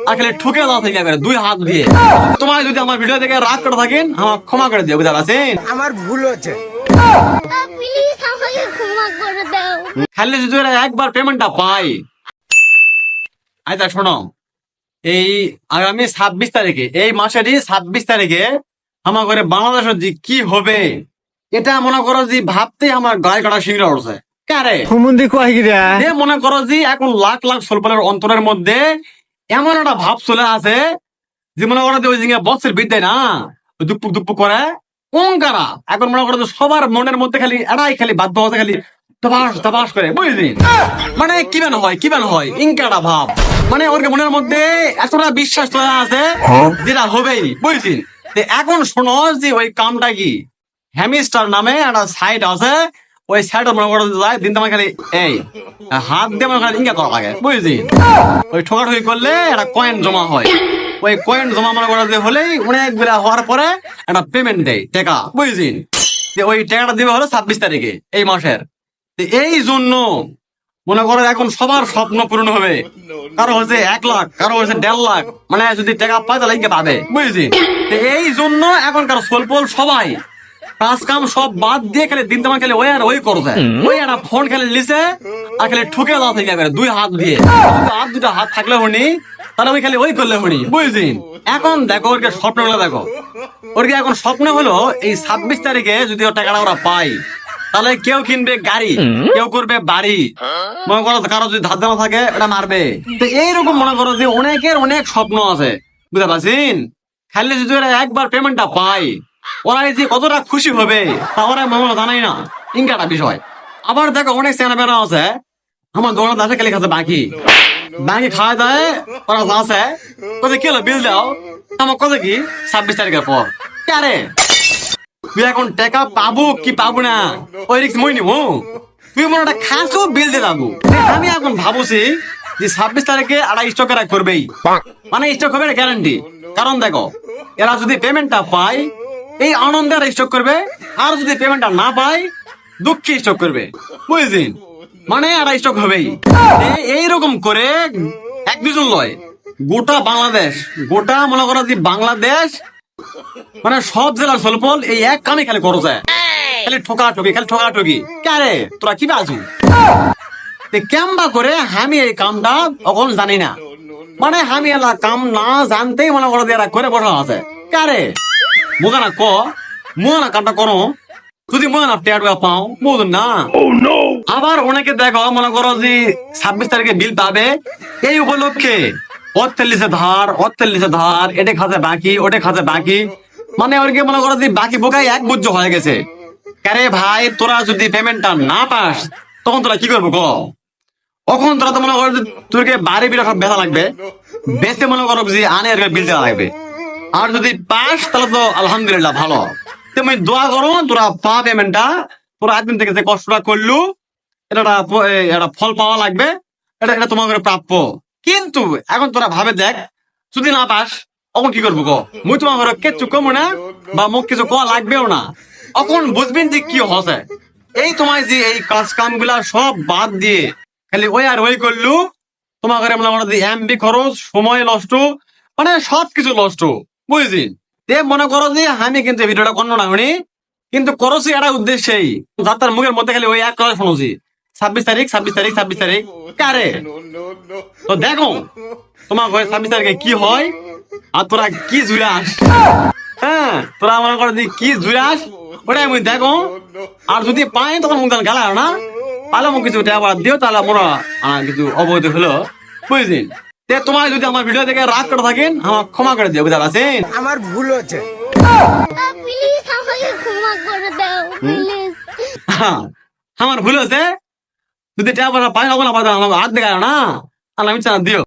আর খালি ঠুকে দাও থেকে করে দুই হাত দিয়ে। তোমার যদি আমার ভিডিও দেখে রাগ করে থাকেন আমার ক্ষমা করে দিও, বুঝতে পারছেন? আমার ভুল হচ্ছে। প্লিজ আমাকে ক্ষমা করে দাও। খালি যদি ওরা একবার পেমেন্টটা পাই। আচ্ছা শোনো, এই আগামী 26 তারিখে, এই মাসেরই 26 তারিখে আমার ঘরে বাংলাদেশের যে কি হবে এটা মনে করো যে ভাবতেই আমার গায়ে কাটা শিংড়া উঠছে। কারে হুমুন্দি কয় গিরা মনে করো যে এখন লাখ লাখ সোলপালের অন্তরের মধ্যে এমন একটা ভাব চলে আছে যে মনে করো যে ওই জিনিস বক্সের বিদ্যায় না দুপুক দুপুক করে ওঙ্কারা এখন মনে করো যে সবার মনের মধ্যে খালি এরাই খালি বাধ্য হচ্ছে খালি তবাস তবাস করে, বুঝলি? মানে কিবেন হয় ইনকাটা ভাব, মানে ওর মনের মধ্যে এতটা বিশ্বাস চলে আছে যেটা হবেই, বুঝলি? এখন শোনো যে ওই কামটা কি হ্যামিস্টার নামে একটা সাইট আছে, ওই সাইডে মনে করো যায় দিন তোমার খালি এই হাত দিয়ে মনে করেন ইনকা করা লাগে, বুঝলি? ওই ঠোকাঠুকি করলে একটা কয়েন জমা হয়, ওই কয়েন জমা মনে করো যে হলেই অনেক বেলা হওয়ার পরে একটা পেমেন্ট দেয় টাকা, বুঝলি? ওই টাকাটা দিবে হলো 26 তারিখে এই মাসের। এই জন্য মনে করো এখন সবার স্বপ্ন পূরণ হবে, কারো হচ্ছে 1 লাখ, কারো হচ্ছে 1.5 লাখ, মানে যদি টাকা পায় তাহলে ইনকে পাবে, বুঝলি? এই জন্য এখনকার সোলপোল সবাই কাজ কাম সব বাদ দিয়ে খালি দিন তোমার খালি ওই আর ওই করছে, ওই একটা ফোন খালি লিছে আর খালি ঠুকে দাও থেকে করে দুই হাত দিয়ে। দুটা হাত থাকলে হনি তাহলে ওই খালি ওই করলে হনি, বুঝলি? এখন দেখো ওর স্বপ্নগুলো দেখো, ওর এখন স্বপ্ন হলো এই 26 তারিখে যদি ওর টাকাটা ওরা পায় তাহলে কেউ কিনবে গাড়ি, কেউ করবে বাড়ি, মনে করো কারো যদি ধার দেওয়া থাকে এটা মারবে। তো এইরকম মনে করো যে অনেকের অনেক স্বপ্ন আছে, বুঝতে পারছেন? খালি যদি ওরা একবার পেমেন্টটা পায় ওরা যে কতটা খুশি হবে তা ওরা মনে জানাই না, ইনকাটা বিষয়। আবার দেখো অনেক চেনা আছে আমার দোকান আছে খালি খাতে বাকি খাওয়া দেয় ওরা আছে কোথায় কি হলো বিল দাও, আমার কথা কি 26 তারিখের পর কারে তুই এখন টাকা পাবো কি পাবো না ওই রিক্স মই নিবো, তুই মনে একটা খাসও বিল দিয়ে যাবো। আমি এখন ভাবছি যে 26 তারিখে একটা স্টক এরা করবেই, মানে স্টক হবে গ্যারান্টি। কারণ দেখো এরা যদি পেমেন্টটা পায় এই আনন্দে এরা স্টক করবে, আর যদি পেমেন্টটা না পায় দুঃখে স্টক করবে, বুঝলেন? মানে এরা স্টক হবেই। এইরকম করে এক দুজন লয় গোটা বাংলাদেশ, গোটা মনে করো যে বাংলাদেশ মানে সব জেলার সলপল এই এক কামে খালি করো যায়, খালি ঠোকাঠকি কারে তোরা কি বাজু কেমবা করে আমি এই কামটা এখন জানি না, মানে আমি এলা কাম না জানতেই মনে করো এরা করে বসা আছে কারে মোগানা মোগানা কামটা করো যদি মোগানা টেয়ার পাও বুঝুন না। আবার অনেকে দেখো মনে করো যে 26 তারিখে বিল পাবে এই উপলক্ষে অত্যাল্লিশে ধার এটা খাতে বাকি ওটা খাতে বাকি, মানে ওরকে মনে করো যে বাকি বোকাই এক বুঝ হয়ে গেছে। আরে ভাই তোরা যদি পেমেন্টটা না পাস তখন তোরা কি করবো গো? তখন তোরা তো মনে করো যে তোরকে বাড়ি বিরা সব বেচা লাগবে, বেচে মনে করো যে আনে বিল দেওয়া লাগবে। আর যদি পাস তাহলে তো আলহামদুলিল্লাহ ভালো, তুমি দোয়া করো তোরা পা পেমেন্টটা, তোরা একদিন থেকে যে কষ্টটা করলু এটা ফল পাওয়া লাগবে, এটা তোমার ঘরে প্রাপ্য। কিন্তু এখন তোরা ভাবে দেখ যদি না পাস তখন কি করবো গো? মুই তোমার ঘরে কিচ্ছু কমো না বা মুখ কিছু কয়া লাগবেও না, তখন বুঝবেন যে কি হসে। এই তোমার যে এই কাজ কাম গুলা সব বাদ দিয়ে খালি ওই আর ওই করলু, তোমার ঘরে মনে করো যে এমবি খরচ, সময় নষ্ট, মানে সবকিছু নষ্ট, বুঝলি? মনে করো যে আমি কিন্তু ভিডিওটা করলো না উনি কিন্তু করছি একটা উদ্দেশ্যেই, যাত্রার মুখের মধ্যে খালি ওই এক কথা শুনছি 26 তারিখ কারে। তো দেখো তোমার ঘরে 26 তারিখে কি হয় আর তোরা কি জুড়ে আস, হ্যাঁ তোরা মনে করো যে কি জুড়ে আস ওটাই আমি দেখো। আর যদি পাই তখন মুখ গালা না পালে মুখ কিছু টাকা দিও তাহলে মনে কিছু অবগত হলো, বুঝলি? তোমার যদি আমার ভিডিও দেখে রাগ করে থাকেন আমার ক্ষমা করে দিও, বুঝতে পারছেন? আমার ভুল হচ্ছে। প্লিজ আমাকে ক্ষমা করে দাও প্লিজ। আমার ভুল হচ্ছে যদি টাকা পাই না হাত দেখা না আমি দিও।